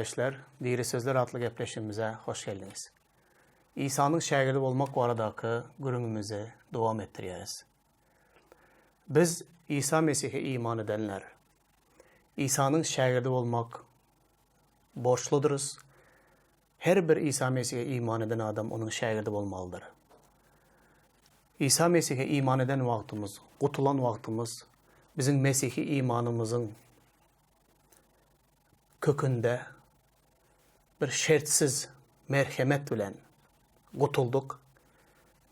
kardeşler, Diri Sözler adlı gepleşimize hoş geldiniz. İsa'nın şagirdi olmak varadaki günümüze devam ettiriyoruz. Biz İsa Mesih'e iman edenler, İsa'nın şagirdi olmak borçluduruz. Her bir İsa Mesih'e iman eden adam onun şagirdi olmalıdır. İsa Mesih'e iman eden vaktimiz, kutulan vaktimiz, bizim Mesih'i imanımızın kökünde bir şertsiz merhamet bilen kutulduk.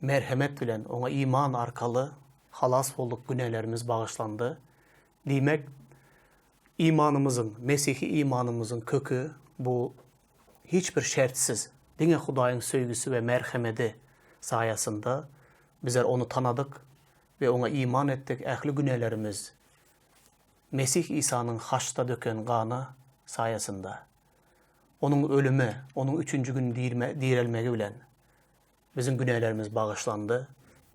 Merhamet bilen ona iman arkalı halas olduk, günahlarımız bağışlandı. Demek imanımızın, Mesih'i imanımızın kökü bu hiçbir şertsiz, dine Hudayın sevgisi ve merhameti sayesinde bizler onu tanıdık ve ona iman ettik. Ehli günahlarımız Mesih İsa'nın haçta döken kanı sayesinde. Onun ölümü, onun 3. gün dirilmegi bilen bizim günahlarımız bağışlandı.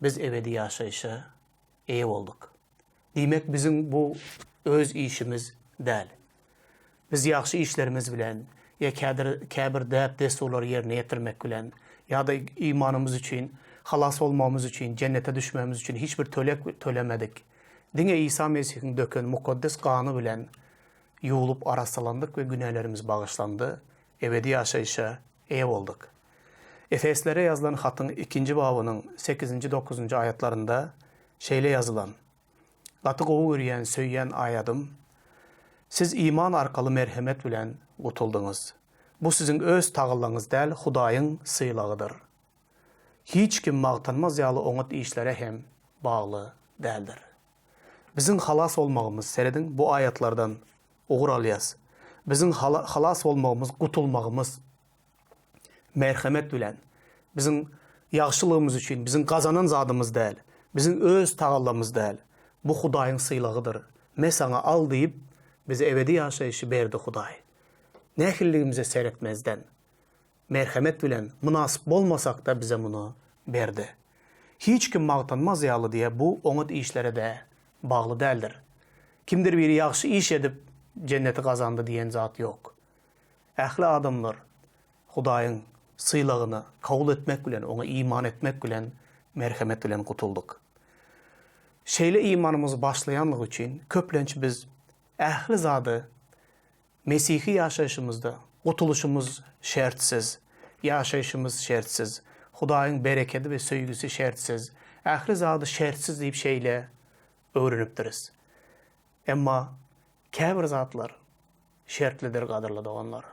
Biz ebedi yaşayışa iyi olduk. Demek bizim bu öz işimiz değil. Biz yaxşı işlerimiz bilen, ya kabir deyip desturları yerine getirmek bilen, ya da imanımız için, halas olmamız için, cennete düşmemiz için hiçbir tölemedik. Dine İsa Mesih'in döken mukaddes kanı bilen yuğulup arasalandık ve günahlarımız bağışlandı. Ebedi yaşayışa iyi olduk. Efeslere yazılan hatın 2. babının 8. 9. ayetlerinde şeyle yazılan, Qatık oğu yürüyen, söyleyen ayadım, siz iman arkalı merhamet bilen kutuldunuz. Bu sizin öz tağıllığınız değil, Hudayın sıylağıdır. Hiç kim mağtanmaz yalı onut işlere hem bağlı değildir. Bizim halas olmağımız, seyredin bu ayetlerden uğur alyaz. Bizim halas olmağımız, kutulmağımız, merhamet bilen, bizim yaxşılığımız için, bizim kazanan zadımız değil, bizim öz tağıllığımız değil. Bu Hudayın sıylağıdır. Me sana al deyip, bize ebedi yaşayışı berdi Huday. Nehilliğimize seyretmezden, merhamet bilen, münasip olmasak da bize bunu berdi. Hiç kim mağtanmaz yalı diye bu onut işlere de bağlı değildir. Kimdir biri yaxşı iş edip cenneti kazandı diyen zat yok. Ehli adamlar Hudayın sıylığını kabul etmek bilen, ona iman etmek bilen, merhamet bilen kutulduk. Şeyle imanımız başlayanlık için köplenç biz ehli zadı Mesih'i yaşayışımızda kutuluşumuz şertsiz, yaşayışımız şertsiz, Hudayın bereketi ve sevgisi şertsiz, ehli zadı şertsiz deyip şeyle öğreniptiriz. Ama kabir zatlar şertlidir kadırlı onlar.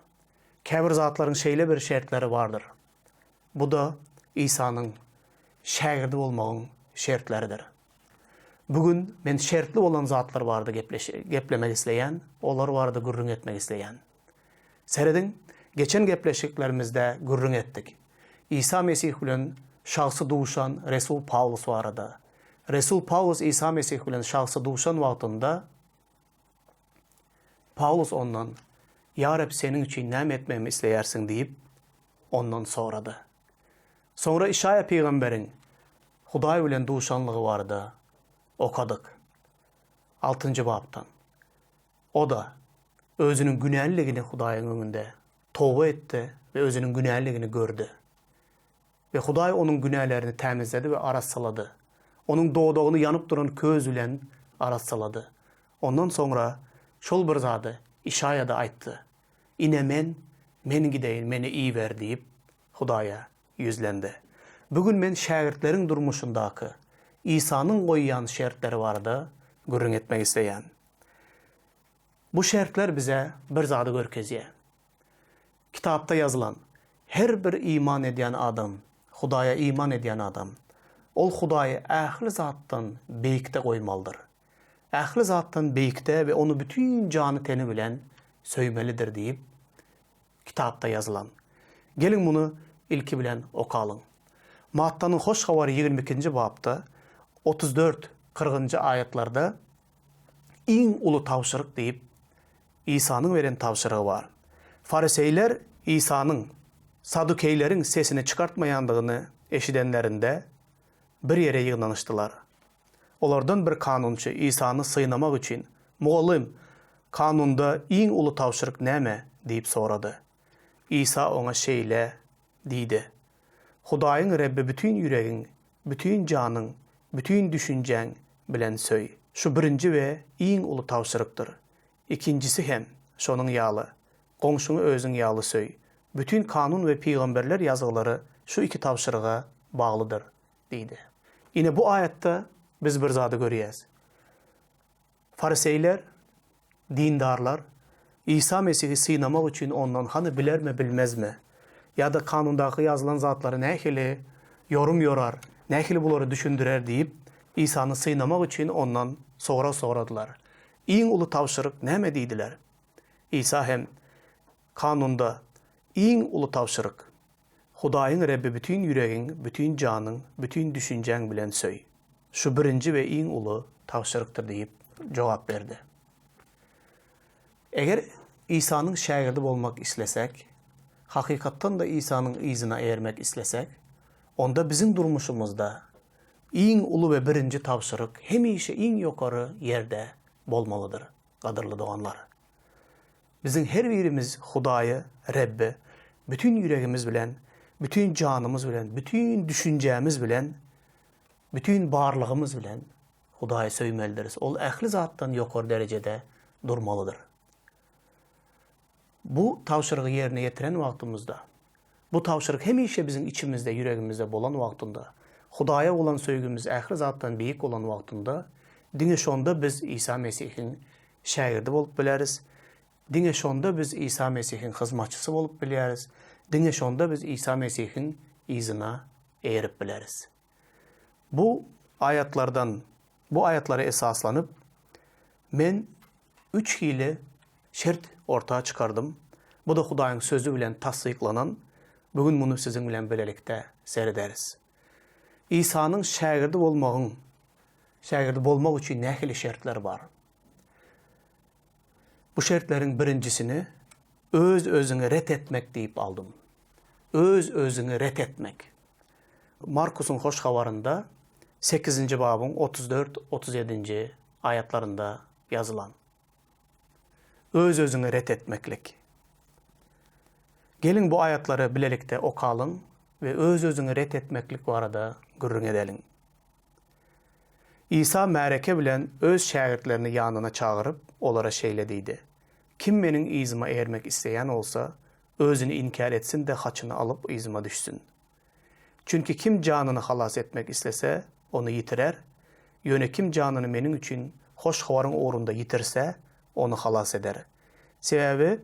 Kabir zatların şeyle bir şertleri vardır. Bu da İsa'nın şagirdi olmağın şertleridir. Bugün men şertli olan zatlar vardı geplemek isteyen, onlar vardı gürrün etmek isteyen. Seyredin, geçen gepleşiklerimizde gürrün ettik. İsa Mesih bilen şahsı duşan Resul Paulus vardı. Resul Paulus İsa Mesih bilen şahsı duşan vaktinde Paulus ondan "Ya Rab senin için ne etmemi isteyersin?" deyip ondan soradı. Sonra İşaya peygamberin Huday bilen duşanlığı vardı. Okadık. 6. babtan. O da özünün günahligini Hudayın önünde tövbe etti ve özünün günahligini gördü. Ve Huday onun günahlarını temizledi ve arassaladı. Onun doğduğunu yanıp duran köz bilen arassaladı. Ondan sonra şol bir zadı İşaya da ayttı. İne men gideyim, meni iyi ver deyip Hudaya yüzlendi. Bugün men şagirdlerin durmuşundaki İsa'nın koyuyan şertleri vardı, gürrün etmek isteyen. Bu şertler bize bir zadı görkeziye. Kitapta yazılan, her bir iman ediyen adam, Hudaya iman ediyen adam, ol Hudayı ehli zattan beyikte koymalıdır. Ehli zattan beyikte ve onu bütün canı teni bilen söymelidir deyip kitapta yazılan. Gelin bunu ilki bilen okalım. Matta'nın hoş havarı 22. babda 34-40. ayetlerde en ulu tavşırık deyip İsa'nın veren tavşırığı var. Fariseyler İsa'nın Sadukeylerin sesini çıkartmayandığını eşidenlerinde bir yere yığınlanıştılar. Onlardan bir kanunçu İsa'nı sıynamak için "Muallim, kanunda en ulu tavşırık näme? deyip soradı. İsa ona şeyle deydi. Hudaýyň Rebbi bütün yüregiň, bütün janyň, bütün düşünjen bilen söý. Şu birinji we iň uly tawşyrykdyr. İkincisi hem şonuň ýaly. Goňşuňy özüň ýaly söý. Bütün kanun we peýgamberler ýazyglary şu iki tawşyryga baglydyr diýdi. Ine bu ayatda biz bir zady görýäs. Fariseýler, dindarlar İsa Mesih'i synamak üçin ondan hany bilermi bilmezmi? Ya da kanundaky yazılan zatlary nähili yorum yorar, nähili bulary düşündirer diýip İsa'ny synamak üçin ondan soradylar. Iň uly tawşyryk näme diýdiler? İsa hem kanunda iň uly tawşyryk Hudaýyň Rebbi bütün yüregiň, bütün janyň, bütün düşünjen bilen söý. Şu birinji we iň uly tawşyrykdyr diýip jogap berdi. Eger İsa'nın şagirdi bolmak islesek, hakykatdan da İsa'nın izine ermek islesek, onda bizim durmuşumuzda iň uly we birinji tawşyryk hemişe iň ýokary ýerde bolmalydyr, gadyrly doganlar. Bizim her birimiz Hudaýy, Rebbi, bütün yüregimiz bilen, bütün canımız bilen, bütün düşünjämiz bilen, bütün barlygymyz bilen Hudaýy söýmelidiriz. Ol ähli zatdan ýokary derejede durmalydyr. Bu tawşyrygy ýerine ýetiren wagtymyzda, bu tawşyryk hemişe bizim içimizde, yüregimizde bolan wagtynda, Hudaýa bolan söýgümüz ähli zatdan beýik bolan wagtynda, diňe şonda biz İsa Mesih'iň şagirdi bolup bileriz. Diňe şonda biz İsa Mesih'iň hyzmatçysy bolup bileriz. Diňe şonda biz İsa Mesih'iň izina erip bileriz. Bu ayatlara esaslanyp men 3 hili şert ortaya çıkardım. Bu da Hudaýyň sözü bilen tassyklanan, bugün bunu sizin bilen belelikde serederiz. İsa'nın şagirdi bolmak üçin nähili şertler bar. Bu şertlerin birincisini öz-özüňi ret etmek diýip aldım. Öz-özüňi ret etmek. Markusun hoş habarında 8. babyň 34-37. ayatlarında yazılan. Öz-özüňi ret etmeklik. Gelin bu ayatları bilelikde okalım ve öz-özüňi ret etmeklik barada gürrüň edelim. İsa märeke bilen öz şagirdlerini ýanyna çağırıp olara şeýle diýdi. Kim meniň izime ermek isteýän bolsa, özüni inkar etsin de haçyny alıp izime düşsün. Çünki kim janyny halas etmek islese, onu yitirer. Ýöne kim janyny meniň üçin hoş habaryň orunda yitirse, onu halas eder. Sebebi,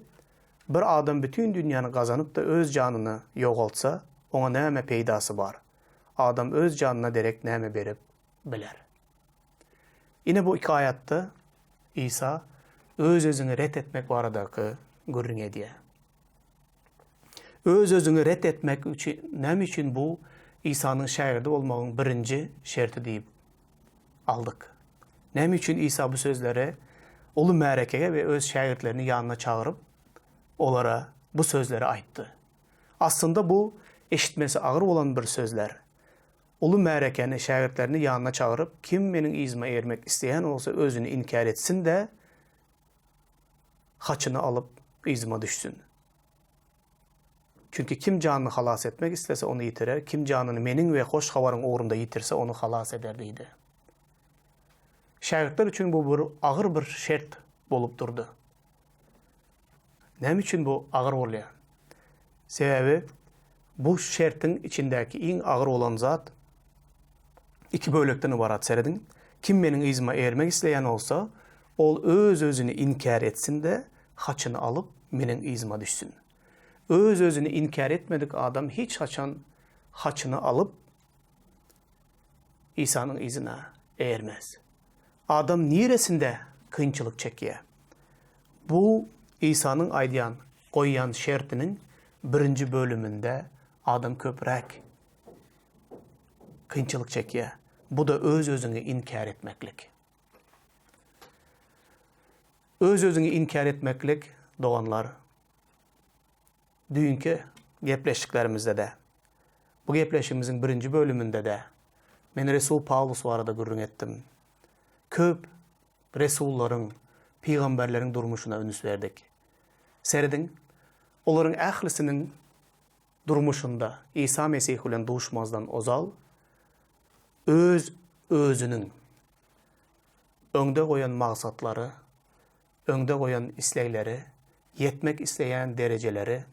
bir adam bütün dünyanı gazanyp da öz janyny ýogaltsa, ona näme peýdasy bar? Adam öz janyna derek näme berip biler. Ine bu iki ayatda İsa öz-özüňi ret etmek baradaky gürrüň edýär. Öz-özüňi ret etmek üçin näme üçin bu İsa'nın şagirdi bolmagyň birinji şerti diýip aldyk. Näme üçin İsa bu sözlere uly märekege ve öz şagirdlerini ýanyna çağırıp olara bu sözleri aýtdy. Aslında bu eşitmesi ağır olan bir sözler. Uly märekeni şagirdlerini ýanyna çağırıp kim meniň izime ermek isteýän bolsa özüni inkar etsin de haçyny alıp izime düşsün. Çünkü kim janyny halas etmek istese onu yitirer, kim janyny meniň we hoş habaryň uğrunda yitirse onu halas eder diýdi. Şagirdler üçin bu bir ağır bir şert bolup durdu. Näme üçin bu ağır bolýar? Sebebi bu şertin içindäki iň ağır olan zat iki bölekden ibarat seredin. Kim meniň izime ermek isleýän bolsa, ol öz-özüni inkar etsin de haçyny alıp meniň izime düşsün. Öz-özüni inkar etmedik adam hiç haçan haçyny alıp İsa'nın izine ermez. Adam niresinde kıyınçılık çekýär? Bu İsa'nın aýdýan, goýýan şertinin birinji bölümünde adam köprek kıyınçılık çekýär. Bu da öz-özüňi inkar etmeklik. Öz-özüňi inkar etmeklik doganlar. Dünkü gepleşiklerimizde de, bu gepleşimizin birinji bölümünde de men Resul Paulus barada gürrüň etdim. Köp resullaryň, peýgamberleriň durmuşuna önüs berdik. Seredin, Onların ählisinin durmuşunda İsa Mesih bilen duşmazdan ozal öz özünün öňde goýan magsatlary, öňde goýan islegleri, yetmek isteyen dereceleri,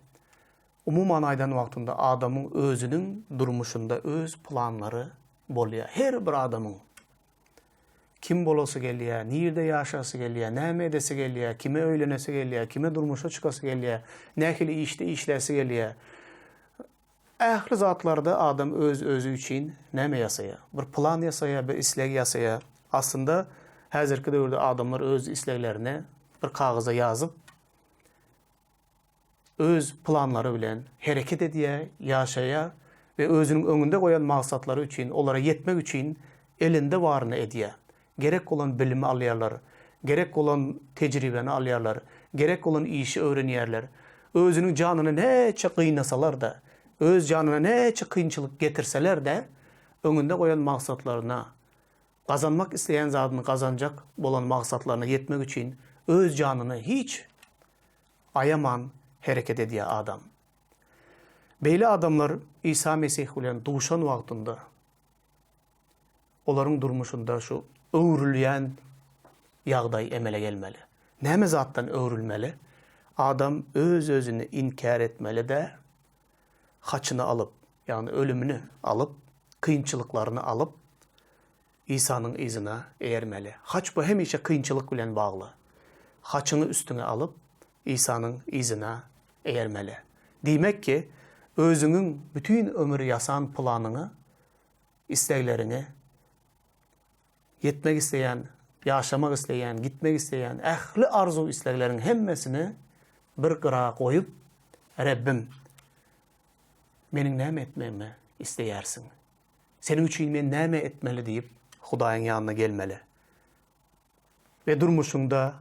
umuman aydan wagtynda adamın özünün durmuşunda öz planları bolýar. Her bir adamın kim bolasy gelýär, nirde ýaşasy gelýär, näme edesi gelýär, kime öýlenesi gelýär, kime durmuşa çykasy gelýär, nähili işte işläsi gelýär. Ähli zatlarda adam öz özü üçin näme ýasaýar? Bir plan ýasaýar, bir isleg ýasaýar. Aslında häzirki döwürde adamlar öz isleglerini bir kagaza ýazyp öz planları bilen hereket edýär, ýaşaýar we özüniň öňünde goýan magsatlary üçin, olara yetmek üçin elinde baryny edýär. Gerek olan bilimi alýarlar, gerek olan tejribeni alýarlar, gerek olan işi öwrenýärler. Özüniň janyny näçe gynnasalar da, öz janyna näçe kynçylyk getirseler de, öňünde goýan maksatlaryna, kazanmak isteyen zadyny kazanjak bolan maksatlaryna yetmek üçin öz janyny hiç ayaman hereket edýär adam. Beýle adamlar İsa Mesih bilen duşan wagtynda olaryň durmuşunda şu öwrülýän ýagdaý emele gelmeli. Näme zatdan öwrülmeli? Adam öz özüni inkar etmeli de haçyny alıp, yani ölümünü alıp, kynçylyklaryny alıp İsa'nın izine eğermeli. Haç bu hemişe kynçylyk bilen bagly. Haçyny üstüne alıp İsa'nın izine eğermeli. Diýmek ki özüňiň bütün ömrü yasan planyny, isleglerini, yetmek isteyen, yaşamak isteyen, gitmek isteyen, ähli arzu isleglerinin hemmesini bir gyra koyup, Rabbim, meniň näme etmemi isteýärsiň? Senin üçin men näme etmeli diýip Hudaýyň ýanyna gelmeli. Ve durmuşunda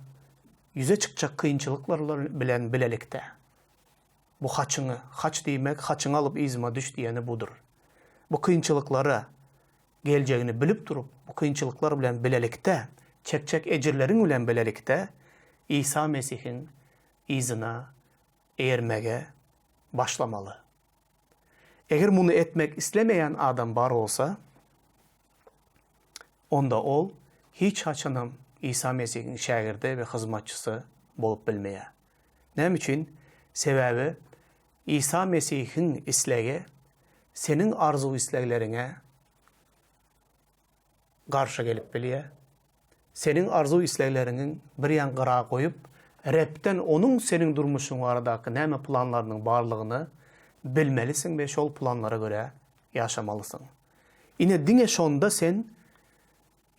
yüze çykjak kynçylyklar bilen bilelikde. Bu haçyňy, haç diýmek, haçyňy alıp izma düş diýeni budur. Bu kynçylyklary geljegini bilip durup, bu kynçylyklar bilen bilelikde, çekçek ejirleriň bilen bilelikde İsa Mesih'in izina eğermege başlamalı. Eger bunu etmek islemeyen adam bar olsa, onda ol hiç haçanam İsa Mesih'in şagirdi ve hizmetçisi bolup bilmeye. Näme üçin? Sebäbi İsa Mesih'in islegi senin arzu isleglerine garşa gelip bilýär. Senin arzu isleglerinin bir yan gyra koyup, Rab'den onun senin durmuşun aradaky näme planlarynyň barlygyny bilmelisin ve şol planlara göre yaşamalısın. Ine diňe şonda sen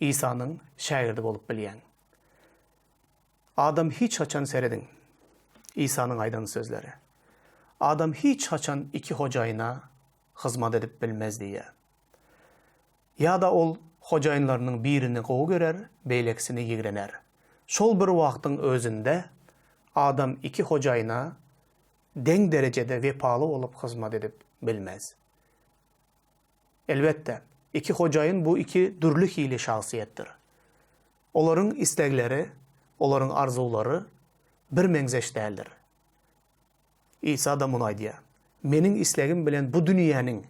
İsa'nın şagirdi bolup bilýän. Adam hiç haçan seredin. İsa'nın aydan sözleri. Adam hiç haçan iki hocaýyna hizmet edip bilmez diye. Ya da ol hocaýynlarynyň birini gowy görer, beýleksini ýigrener. Şol bir wagtyň özünde adam iki hocaýyna deň derecede vepaly olup hizmet edip bilmez. Elbette iki hocaýyn bu iki dürlü hili şahsiýetdir. Olaryň islegleri, olaryň arzulary bir meňzeş däldir. İsa da muny aýdýar. Meniň islegim bilen bu dünýäniň,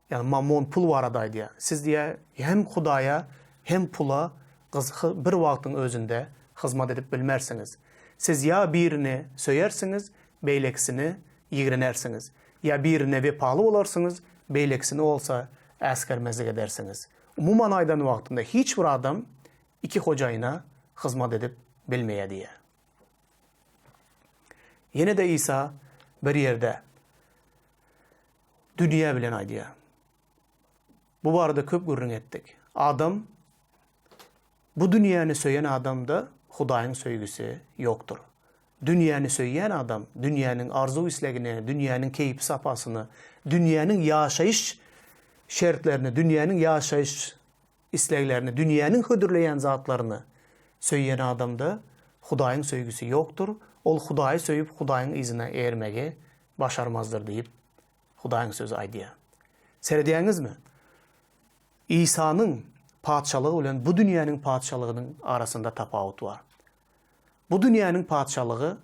yani mammon pul barada aýdýar. Siz diýär hem Hudaýa hem pula bir wagtyň özünde hizmet edip bilmersiňiz. Siz ya birini söýersiňiz, beýleksini ýigrenersiňiz. Ya birine vepaly bolarsyňyz, beýleksini olsa äskermezlik edersiňiz. Umuman aydan wagtynda hiç bir adam iki hocaýyna hizmet edip bilmeýär diýär. Yine de İsa bir yerde dünýä bilen aýdýar. Bu barada köp gürrüň etdik. Adam, bu dünýäni söýen adamda Hudaýyň söýgüsi ýokdur. Dünýäni söýýän adam, dünýäniň arzu islegini, dünýäniň keyip sapasyny, dünýäniň ýaşaýyş şertlerini, dünýäniň ýaşaýyş isleglerini, dünýäniň hödürleýän zatlaryny söýýän adamda Hudaýyň söýgüsi ýokdur. Ol Hudaýy söýüp Hudaýyň izine eğermegi başarmazdır diýip Hudaýyň sözü aýdýar. Seredýäňizmi? İsa'nın padşalygy bilen bu dünýäniň padşalygynyň arasında tapawut bar. Bu dünýäniň padşalygy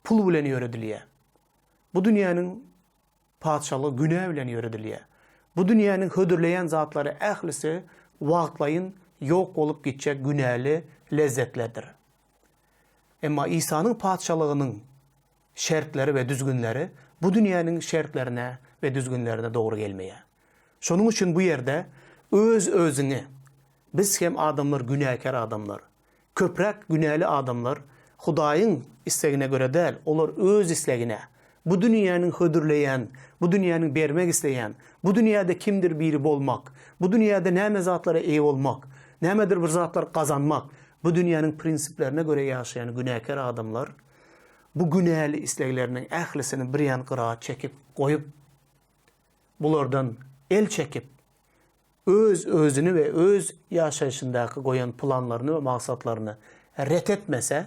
pul bilen ýöredilýär. Bu dünýäniň padşalygy günä bilen ýöredilýär. Bu dünýäniň hödürleýän zatlary ählisi wagtlaýyn ýok bolup gitjek günäli lezzetlerdir. Emma İsa'nın padşalygynyň şertleri ve düzgünleri bu dünýäniň şertlerine ve düzgünlerine doğru gelmeýär. Şonuň üçin bu ýerde öz özüňi biz hem adamlar günäkar adamlar, köprek günäli adamlar Hudaýyň islegine göre däl, olar öz islegine, bu dünýäniň hödürleýän, bu dünýäniň bermek isleýän, bu dünýäde kimdir biri bolmak, bu dünýäde näme zatlara eý bolmak, nämedir bir zatlar kazanmak, bu dünýäniň prinsiplerine göre ýaşaýan günäkar adamlar bu günäli islegleriň ählisini bir ýan gyra çekip goýup bulardan el çekip öz özünü ve öz ýaşaýşyndaky goýan planlaryny we maksatlaryny ret etmese,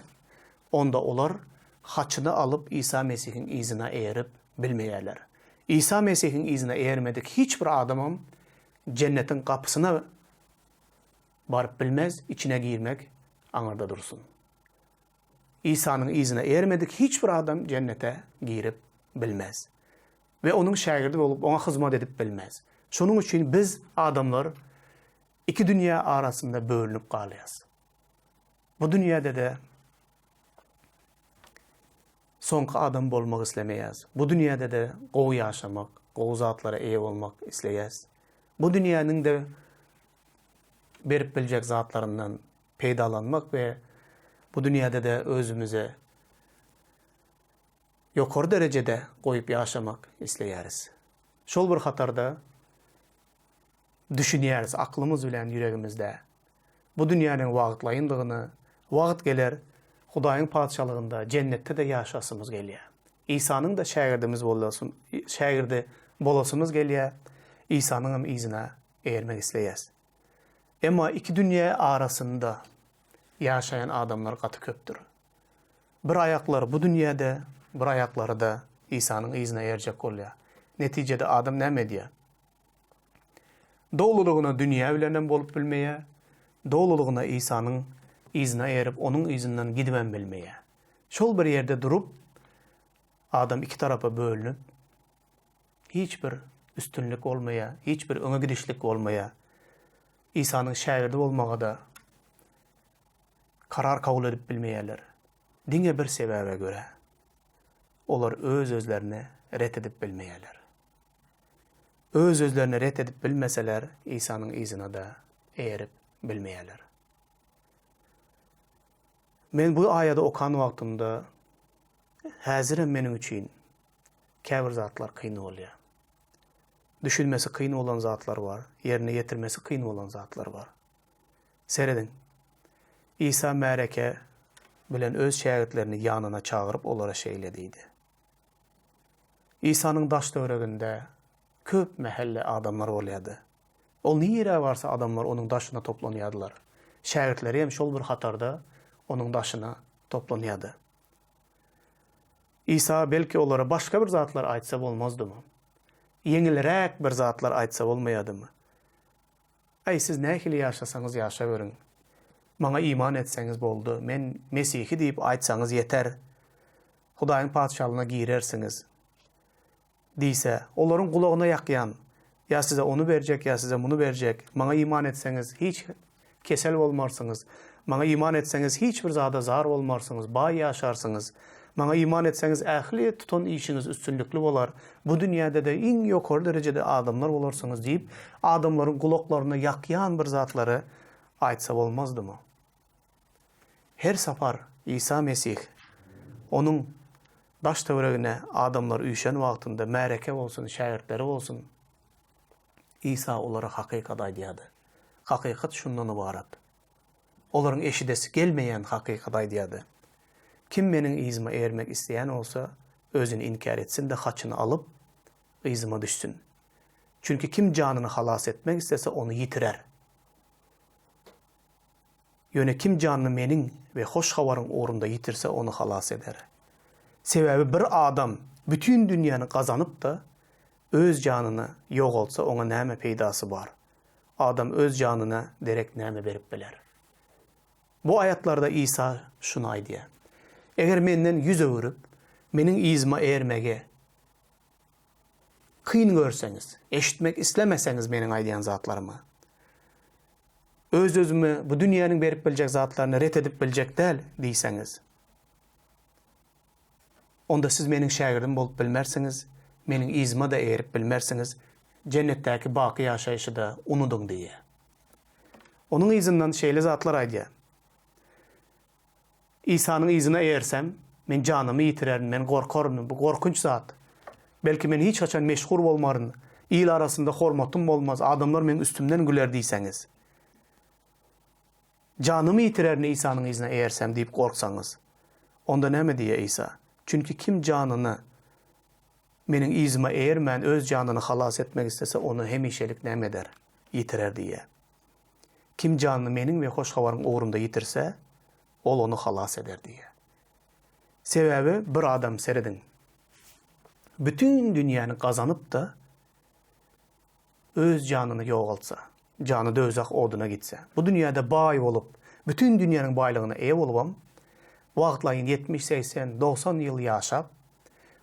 onda olar haçyny alıp İsa Mesih'in izine eğerip bilmeýärler. İsa Mesih'in izine eğermedik hiç bir adamım cennetin kapısına barıp bilmez, içine girmek aňarda dursun. İsa'nın izine eğermedik hiç bir adam cennete girip bilmez. Ve onun şagirdi olup ona hizmet edip bilmez. Şunun için biz adamlar iki dünya arasında bölünüp kalıyız. Bu dünyada da soňky adam bolmak islemeýäs. Bu dünýäde de gowy ýaşamak, gowy zatlara eýe bolmak isleýäs. Bu dünýäniň de berip biljek zatlaryndan peýdalanmak we bu dünýäde de özümize ýokary derejede goýup ýaşamak isleýäris. Şol bir hatarda düşünýäris aklymyz bilen ýüregimizde. Bu dünýäniň wagtlaýyndygyny, wagt geler Hudaýyň padşalygynda, cennette de ýaşasymyz gelýär. İsa'nın da şagirdi bolasymyz gelýär. İsa'nın izine eğermek isleýäs. Emma iki dünýä arasında ýaşaýan adamlar gaty köpdür. Bir ayakları bu dünýäde, bir ayakları da İsa'nın izine eğerjek bolýar. Netijede adam näme diýär? Dowlulygyna dünýä bilen bolup bilmeýär, dowlulygyna İsa'nın izine eğerip onun izinden gidmem bilmeýär. Şol bir yerde durup adam iki tarafa bölünüp hiç bir üstünlük olmaýar, hiç bir öňe gidişlik olmaýar. İsa'nın şagirdi bolmaga da karar kabul edip bilmeýärler. Diňe bir sebäbe göre olar öz özlerini ret edip bilmeýärler. Öz özlerini ret edip bilmeseler İsa'nın izine de eğerip bilmeýärler. Men bu aýada okan wagtymda häzirem meniň üçin käbir zatlar kyn bolýar. Düşünmesi kyn bolan zatlar var, yerine getirmesi kyn bolan zatlar var. Seredin. İsa märeke bilen öz şagirdlerini ýanyna çağırıp olara şeýlediydi. İsa'nın daş döwreginde köp mahelle adamlar bolýardy. Ol nire varsa adamlar onun daşyna toplanýardylar. Şagirdleri hem şol bir hatarda onun daşına toplanýardy. İsa belki olara başka bir zatlar aýtsa bolmazdymy? Yeňilrek bir zatlar aýtsa bolmaýadymy? Ay siz nähili ýaşasaňyz ýaşa görüň. Maňa iman etseňiz boldy. Men Mesihi diýip aýtsaňyz ýeter. Hudaýyň padşalygyna girersiniz. Diýse, olaryň gulagyna ýakýan, ýa size onu berjek, ýa size bunu berjek. Maňa iman etseňiz hiç kesel bolmarsyňyz. Maňa iman etseňiz hiç bir zada zar bolmarsyňyz, baý ýaşarsynız. Maňa iman etseňiz ähli tutan işiniz üstünlükli bolar. Bu dünýäde de iň ýokary derejede adamlar bolarsyňyz diýip, adamlaryň gulaklaryna ýakýan bir zatlary aýtsa bolmazdymy? Her safar İsa Mesih onun daş töweregine adamlar üýşen wagtynda märeke bolsun, şagirdleri bolsun, İsa olara hakykat aýdýardy. Hakykat şundan ibarat. Olaryň eşidesi gelmeýän hakykat aýdýardy. Kim meniň izime eğermek isteyen olsa özünü inkar etsin de haçını alıp izime düşsün. Çünkü kim canını halas etmek istese onu yitirer. Yöne kim canını meniň ve hoş habarın uğrunda yitirse onu halas eder. Sebebi bir adam bütün dünyanı kazanıp da öz canını yok olsa ona näme peydası bar. Adam öz canına derek näme berip biler. Bu ayatlarda İsa şunu aýdýar. Eger menden yüz öwürüp, menin izime eğermege kıyın görseniz, eşitmek istemeseniz menin aydayan zatlarımı, öz özümü bu dünyanın berip bilecek zatlarını ret edip bilecek değil diyseniz, onda siz menin şagirdim bolup bilmersiniz, menin izime de eğerip bilmersiniz, cennetteki baki yaşayışı da unudun diye. Onun izinden şeyli zatlar aydiya. İsa'nın izine eğersem, men canımı yitirerim, men korkarım, bu korkunç zat. Belki men hiç açan meşhur olmarın, il arasında hormatım olmaz, adamlar men üstümden güler diyseniz. Canımı yitirerim İsa'nın izine eğersem deyip korksanız. Onda ne mi diye İsa? Çünkü kim canını menin izime eğermen, öz canını halas etmek istese onu hemişelik ne eder? Yitirer diye. Kim canını menin ve hoş havarın uğrunda yitirse, ol onu halas eder diye. Sebebi bir adam seredin. Bütün dünyanı kazanıp da öz canını yoğaltsa, canı da özak oduna gitse, bu dünyada bay olup, bütün dünyanın baylığına ev olubam, vaxtlayın 70, 80, 90 yıl yaşap,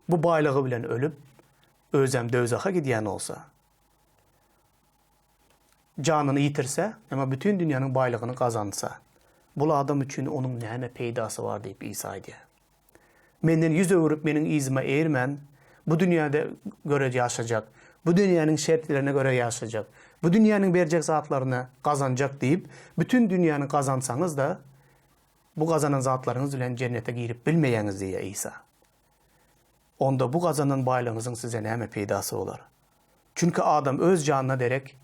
bu baylığı bilen ölüp, özem dözaka gidiyen olsa, canını yitirse, ama bütün dünyanın baylığını kazansa, bu adam için onun neme peydası var deyip İsa diye. Menden yüz övrüp menin izime eğirmen, bu dünyada göre yaşayacak, bu dünyanın şartlarına göre yaşayacak, bu dünyanın verecek zatlarını kazanacak deyip, bütün dünyanı kazansanız da, bu kazanan zatlarınız ile cennete girip bilmeyeniz diye İsa. Onda bu kazanan baylığınızın size neme peydası olur. Çünkü adam öz canına derek,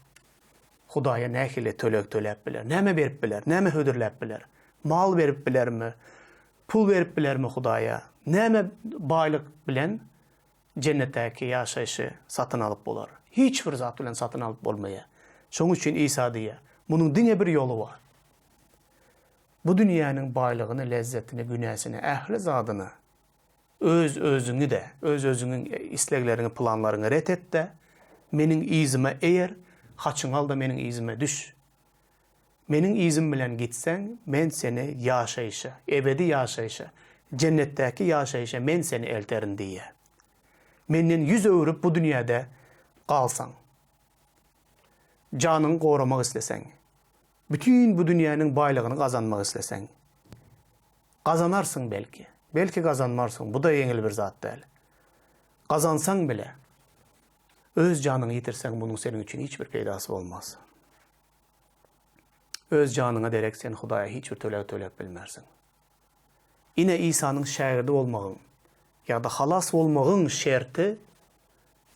Hudaya nähile tölep biler, näme berip biler, näme hödürläp biler, mal berip biler mi, pul berip biler mi Hudaya, näme baylık bilen cennetteki yaşayışı satın alıp bolar. Hiç bir zat bilen satın alıp bolmaya. Şoň üçin İsa diye, bunun diňe bir yolu var. Bu dünyanın baylygyny, lezzetini, günäsini, ähli zadyny, öz özüňi de, öz özüňiň isleglerini, planlaryny ret et de, menin izime eğer, haçın al da menin izime düş. Menin izim bilen gitsen, men seni yaşayışa, ebedi yaşayışa, cennetteki yaşayışa men seni elterin diye. Menden yüz övrüp bu dünyada kalsan, canını korumak istesen, bütün bu dünyanın baylığını kazanmak istesen, kazanarsın belki. Belki kazanmarsın. Bu da yengil bir zat değil. Kazansan bile, öz canını yitirsen bunun senin için hiçbir peydası olmaz. Öz canına derek sen Hudaya hiçbir tölep bilmersin. Yine İsa'nın şagirdi olmağın ya da halas olmağın şerti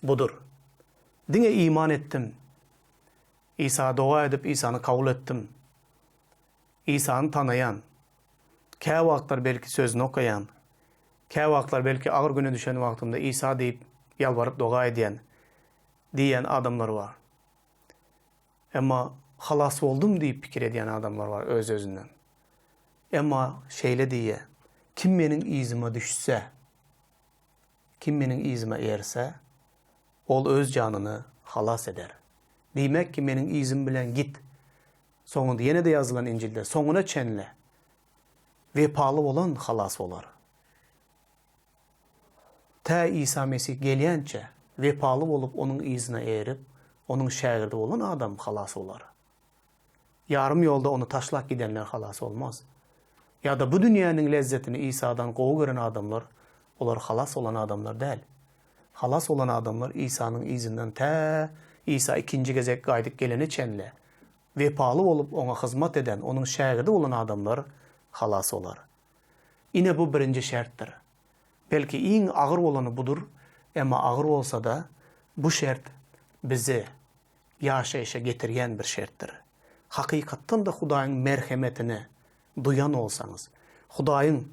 budur. Dine iman ettim. İsa'ya dua edip İsa'nı kabul ettim. İsa'nı tanıyan, kâ vaxtlar belki sözünü okuyan, kâ vaxtlar belki ağır güne düşen vaxtımda İsa deyip yalvarıp dua diyen adamlar var. Ama halas oldum deyip fikir ediyen adamlar var öz özünden. Ama şeyle diye, kim menin izime düşse, kim menin izime eğerse, ol öz canını halas eder. Demek ki menin izim bilen git. Sonunda yine de yazılan İncil'de, sonuna çenle. Vepalı olan halas olar. Ta İsa Mesih geliyence, vepalı olup onun izine eğerip, onun şagirdi olan adam halas olar. Yarım yolda onu taşlak gidenler halas olmaz. Ya da bu dünyanın lezzetini İsa'dan qoğu gören adamlar, olar halas olan adamlar değil. Halas olan adamlar İsa'nın izinden İsa ikinci gezek qaydıp geleni çenle. Vepalı olup ona hizmet eden, onun şagirdi olan adamlar halas olar. Yine bu birinci şerttir. Belki en ağır olanı budur, ama ağır olsa da bu şert bizi yaşayışa getirgen bir şerttir. Hakikatten de Hudayın merhametini duyan olsanız, Hudayın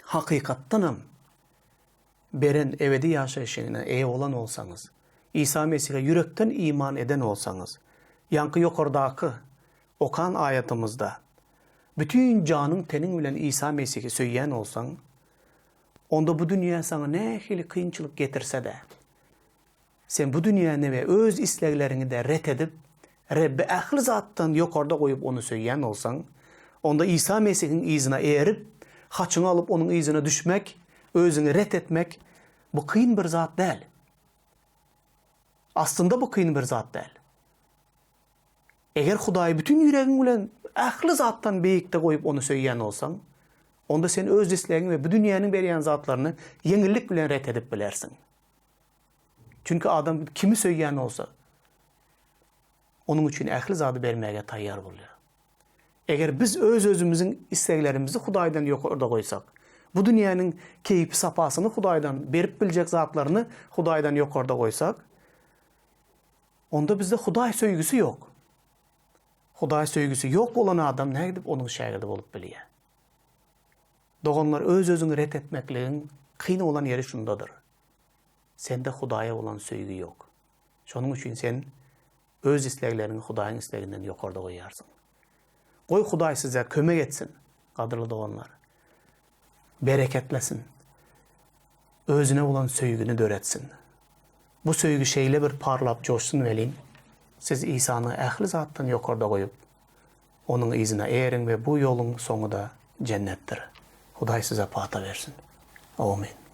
hakikattanım beren ebedi yaşayışına ev olan olsanız, İsa Mesih'e yürekten iman eden olsanız, yankı yokordaki okan ayetimizde bütün canın tenin bilen İsa Mesih'i söyleyen olsan, onda bu dünya sana ne hili kıyınçılık getirse de, sen bu dünyanı ve öz isteklerini de ret edip, Rabbi ahli zattan yukarıda koyup onu söyleyen olsan, onda İsa Mesih'in izine eğerip, haçını alıp onun izine düşmek, özüni ret etmek bu kıyın bir zat değil. Aslında bu kıyın bir zat değil. Eğer Hudaýy bütün yüregiň bilen ähli zattan beýikde goýup onu söýýän bolsaň, onda sen öz islegiň we bu dünýäniň berýän zatlaryny yeňillik bilen ret edip bilersiň. Çünkü adam kimi söýýän bolsa, onun üçin ähli zady bermäge taýýar bolýar. Eger biz öz özümüziň isleglerimizi Hudaýdan ýokarda goýsak, bu dünýäniň keyip sapasyny Hudaýdan berip biljek zatlaryny Hudaýdan ýokarda goýsak, onda bizde Hudaý söýgüsi ýok. Hudaý söýgüsi ýok bolan adam näme edip onuň şägirdi bolup bilýär. Doganlar öz özüňi ret etmekligiň kyn bolan ýeri şundadyr. Sende Hudaýa bolan söýgü ýok. Şonuň üçin sen öz isleglerini Hudaýyň isleginden ýokarda goýarsyň. Goý Hudaý size kömek etsin, gadyrly doganlar. Bereketlesin. Özüne bolan söýgüni döretsin. Bu söýgü şeýle bir parlap joşsun welin. Siz İsa'nı ähli zatdan ýokarda goýup, onun izine erin ve bu ýoluň soňuda cennetdir. Hudaý size pata versin. Amin.